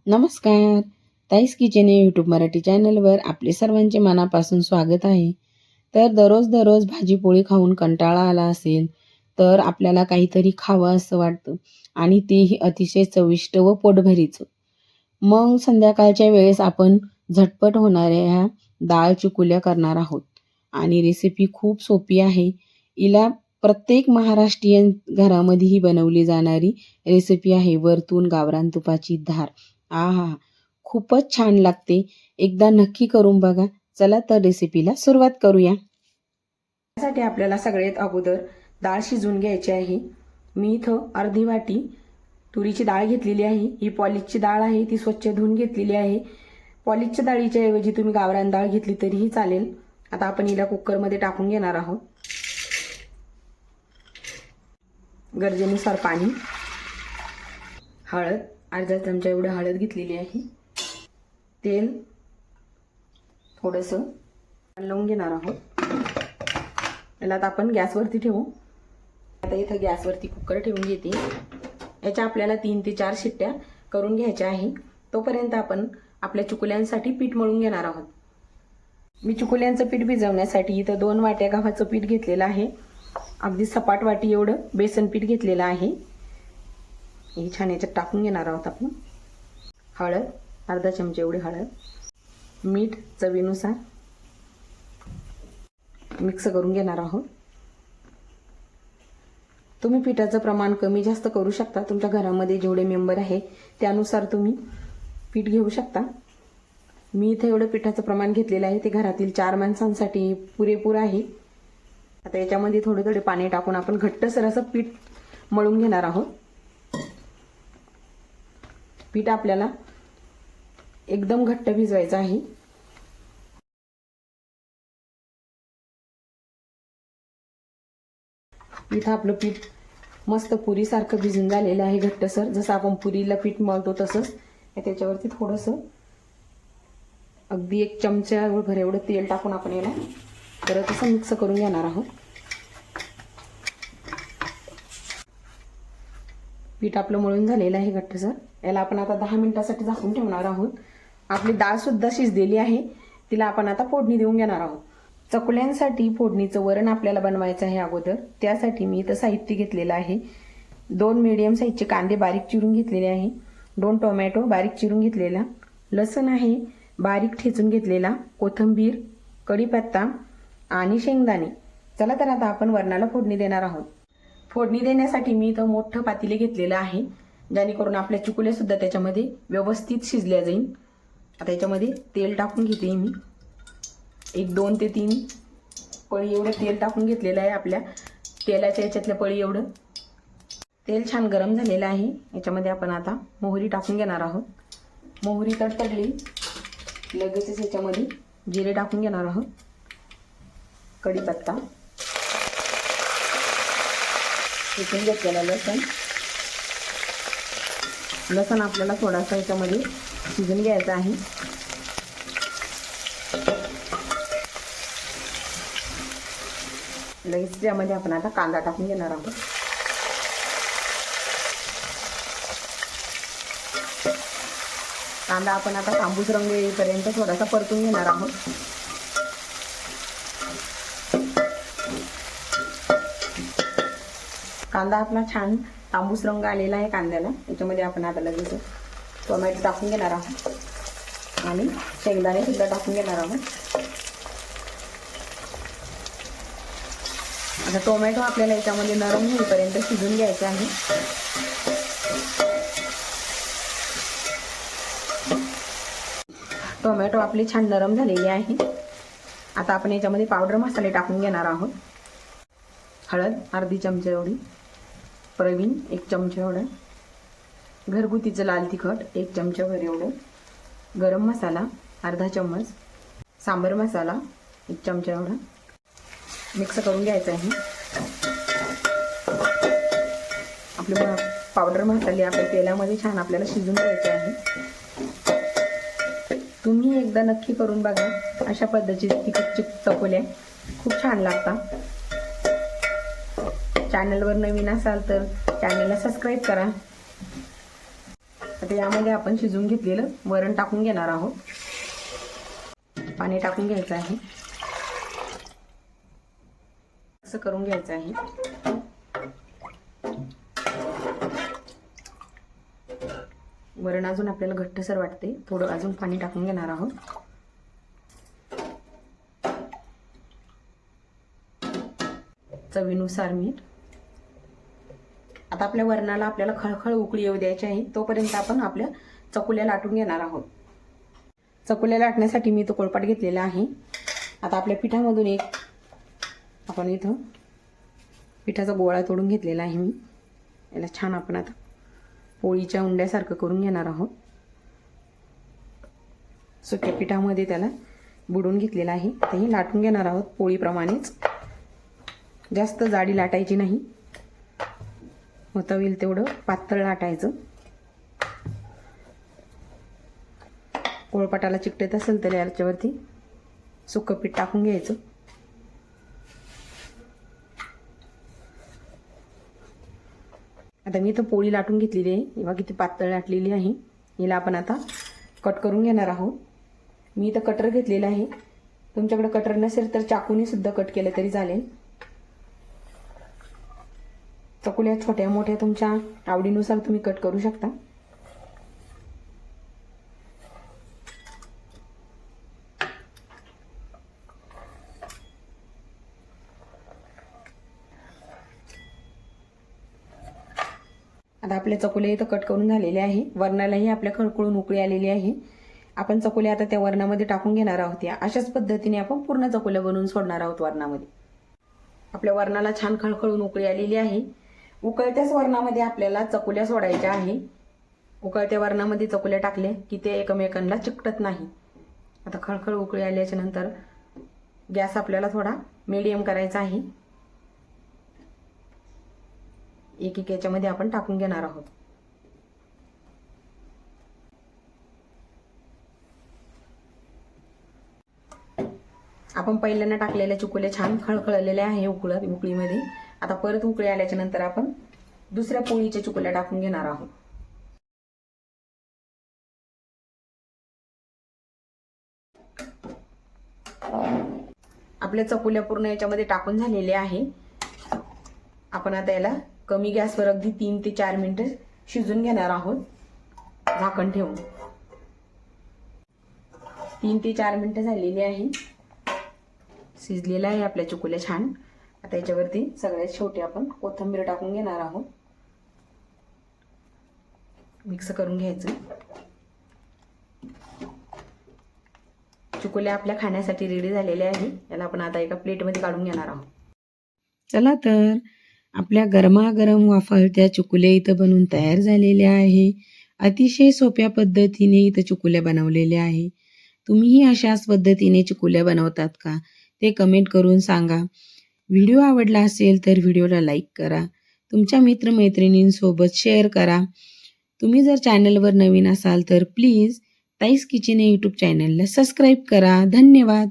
नमस्कार. ताईस किचन या यूट्यूब मराठी चॅनलवर आपले सर्वांचे मनापासून स्वागत आहे. तर दररोज भाजीपोळी खाऊन कंटाळा आला असेल तर आपल्याला काहीतरी खावं असं वाटतं आणि तेही अतिशय चविष्ट व पोटभरीचं. मग संध्याकाळच्या वेळेस आपण झटपट होणाऱ्या ह्या डाळ चिकुल्या करणार आहोत आणि रेसिपी खूप सोपी आहे. हिला प्रत्येक महाराष्ट्रीयन घरामध्ये ही बनवली जाणारी रेसिपी आहे. वरतून गावरान तुपाची धार. आहा! खूपच छान लागते. एकदा नक्की करून बघा. चला तर रेसिपीला सुरुवात करूया. त्यासाठी आपल्याला सगळ्यात अगोदर डाळ शिजवून घ्यायची आहे. मी इथं अर्धी वाटी तुरीची डाळ घेतलेली आहे. ही पॉलिशची डाळ आहे, ती स्वच्छ धुवून घेतलेली आहे. पॉलिशच्या डाळीच्या ऐवजी तुम्ही गावरान डाळ घेतली तरीही चालेल. आता आपण हिला कुकरमध्ये टाकून घेणार आहोत. गरजेनुसार पाणी, हळद, अर्धा चमचा एवढं हळद घेतलेली आहे, तेल थोडंसं लावून घेणार आहोत. याला आता आपण गॅसवरती ठेवू. आता इथं गॅसवरती कुकर ठेवून घेते. याच्या आपल्याला 3 ते 4 शिट्ट्या करून घ्यायच्या आहे. तोपर्यंत आपण आपल्या चुकुल्यांसाठी पीठ मळून घेणार आहोत. मी चुकुल्यांचं पीठ भिजवण्यासाठी इथं 2 वाट्या गव्हाचं पीठ घेतलेलं आहे. अगदी सपाट वाटी एवढं बेसन पीठ घेतलेलं आहे. हे छान याच्यात टाकून घेणार आहोत आपण. हळद, अर्धा चमचा एवढी हळद, मीठ चवीनुसार मिक्स करून घेणार आहोत. तुम्ही पिठाचं प्रमाण कमी जास्त करू शकता. तुमच्या घरामध्ये जेवढे मेंबर आहे त्यानुसार तुम्ही पीठ घेऊ शकता. मी इथे एवढं पिठाचं प्रमाण घेतलेलं आहे ते घरातील 4 माणसांसाठी पुरेपूर आहे. आता याच्यामध्ये थोडे थोडे पाणी टाकून आपण घट्टसर असं पीठ मळून घेणार आहोत. पीठ आपल्याला एकदम घट्ट भिजवायचं आहे. इथं आपलं पीठ मस्त पुरीसारखं भिजून झालेलं आहे घट्टसर. जसं आपण पुरीला पीठ मळतो तसंच. त्याच्यावरती थोडंसं अगदी 1 चमचा भर एवढं तेल टाकून आपण याला परत असं मिक्स करून घेणार आहोत. पीठ आपलं मळून झालेलं आहे घट्टसर. याला आपण आता 10 मिनिटासाठी झाकून ठेवणार आहोत. आपली डाळ सुद्धा शिजलेली आहे. तिला आपण आता फोडणी देऊन घेणार आहोत. चकुल्यांसाठी फोडणीचं वरण आपल्याला बनवायचं आहे अगोदर. त्यासाठी मी इथं साहित्य घेतलेलं आहे. 2 मीडियम साईजचे कांदे बारीक चिरून घेतलेले आहे, 2 टोमॅटो बारीक चिरून घेतलेला, लसूण आहे बारीक ठेचून घेतलेला, कोथिंबीर, कढीपत्ता आणि शेंगदाणे. चला तर आता आपण वरणाला फोडणी देणार आहोत. फोडणी देण्यासाठी मी इथं मोठं पातेले घेतलेलं आहे, जेणेकरून आपल्या चिकुल्या सुद्धा त्याच्यामध्ये व्यवस्थित शिजल्या जाईल. आता याच्यामध्ये तेल टाकून घेते मी. 2 ते 3 पळी एवढं तेल टाकून घेतलेलं आहे. आपल्या तेलाच्या याच्यातल्या पळी एवढं. तेल छान गरम झालेलं आहे. याच्यामध्ये आपण आता मोहरी टाकून घेणार आहोत. मोहरी तडतडली लगेचच याच्यामध्ये जिरे टाकून घेणार आहोत, कढीपत्ता, ठेचून घेतलेला लसूण आपल्याला थोडासा याच्यामध्ये शिजून घ्यायचा आहे. लगेच त्यामध्ये आपण आता कांदा टाकून घेणार आहोत. कांदा आपण आता तांबूस रंग येईपर्यंत थोडासा परतून घेणार आहोत. कांदा आपला छान तांबूस रंग आलेला आहे कांद्याला. याच्यामध्ये आपण आता लगेच टोमॅटो टाकून घेणार आहोत आणि शेंगदाणे सुद्धा टाकून घेणार आहोत. आता टोमॅटो आपल्याला याच्यामध्ये नरम होईपर्यंत शिजून घ्यायचे आहे. टोमॅटो आपले छान नरम झालेले आहे. आता आपण याच्यामध्ये पावडर मसाले टाकून घेणार आहोत. हळद अर्धी चमचा एवढी, प्रवीण 1 चमचा एवढा, घरगुतीचं लाल तिखट 1 चमचाभर एवढं, गरम मसाला अर्धा चम्मच, सांबर मसाला 1 चमचा एवढा. मिक्स करून घ्यायचं आहे. आपले पावडर मसाले आपल्या तेलामध्ये छान आपल्याला शिजून घ्यायचे आहे. तुम्ही एकदा नक्की करून बघा. अशा पद्धतीची तिखट चकोल्या खूप छान लागतात. चॅनलवर नवीन असाल तर चॅनलला सबस्क्राईब करा. आता यामध्ये आपण शिजवून घेतलेलं वरण टाकून घेणार आहोत. पाणी टाकून घ्यायचं आहे. असं करून घ्यायचं आहे. वरण अजून आपल्याला घट्टसर वाटते, थोडं अजून पाणी टाकून घेणार आहोत. चवीनुसार मीठ. आता आपल्या वरणाला आपल्याला खळखळ उकळी येऊ द्यायची आहे, तोपर्यंत आपण आपल्या चकुल्या लाटून घेणार आहोत. चकुल्या लाटण्यासाठी मी तो पोळपाट घेतलेला आहे. आता आपल्या पिठामधून एक आपण इथं पिठाचा गोळा तोडून घेतलेला आहे मी. याला छान आपण आता पोळीच्या उंड्यासारखं करून घेणार आहोत. सुक्या पिठामध्ये त्याला बुडवून घेतलेला आहे. तेही लाटून घेणार आहोत पोळीप्रमाणेच. जास्त जाडी लाटायची नाही, होता होईल तेवढं पातळ लाटायचं. पोळपाटाला चिकटत असेल तर याच्यावरती सुकं पीठ टाकून घ्यायचं. आता मी इथं पोळी लाटून घेतलेली आहे. बघा किती पातळ लाटलेली आहे. हिला आपण आता कट करून घेणार आहोत. मी इथं कटर घेतलेला आहे. तुमच्याकडे कटर नसेल तर चाकूने सुद्धा कट केलं तरी चालेल. चकुल्या छोट्या मोठ्या तुमच्या आवडीनुसार तुम्ही कट करू शकता. आता आपल्या चकुल्या इथं कट करून झालेले आहे. वरणालाही आपल्या खळखळून उकळी आलेली आहे. आपण चकुल्या आता त्या वरणामध्ये टाकून घेणार आहोत. या अशाच पद्धतीने आपण पूर्ण चकुल्या बनवून सोडणार आहोत वरणामध्ये. आपल्या वरणाला छान खळखळून उकळी आलेली आहे. उकळत्याच वरणामध्ये आपल्याला चकुल्या सोडायच्या आहे. उकळत्या वरणामध्ये चकुल्या टाकल्या की ते एकमेकांना चिकटत नाही. आता खळखळ उकळी आल्याच्या नंतर गॅस आपल्याला थोडा मीडियम करायचा आहे. एक एक याच्यामध्ये आपण टाकून घेणार आहोत. आपण पहिल्यांदा टाकलेल्या चकुल्या छान खळखळलेल्या आहे उकळीमध्ये. आता परत उकळी आल्याच्या नंतर आपण दुसऱ्या पोळीच्या चकुल्या टाकून घेणार आहोत. आपल्या चकुल्या पूर्ण याच्यामध्ये टाकून झालेले आहे. आपण आता याला कमी गॅसवर अगदी 3 ते 4 मिनिटं शिजून घेणार आहोत झाकण ठेवून. 3 ते 4 मिनिटं झालेली आहे. शिजलेला आहे आपल्या चकुल्या छान. आता याच्यावरती सगळ्यात शेवटी आपण कोथिंबीर टाकून घेणार आहोत. मिक्स करून घ्यायचं. चकुल्या आपल्या खाण्यासाठी रेडी झालेल्या आहे. याला आपण आता एका प्लेटमध्ये काढून घेणार आहोत. चला तर आपल्या गरमागरम वाफाळत्या चकुल्या इथं बनवून तयार झालेल्या आहे. अतिशय सोप्या पद्धतीने इथं चकुल्या बनवलेल्या आहे. तुम्हीही अशाच पद्धतीने चकुल्या बनवतात का ते कमेंट करून सांगा. व्हिडिओ आवडला असेल तर व्हिडिओला लाईक करा. तुमच्या मित्रमैत्रिणींसोबत शेअर करा. तुम्ही जर चॅनलवर नवीन असाल तर प्लीज ताईस किचन या यूट्यूब चॅनलला सबस्क्राईब करा. धन्यवाद.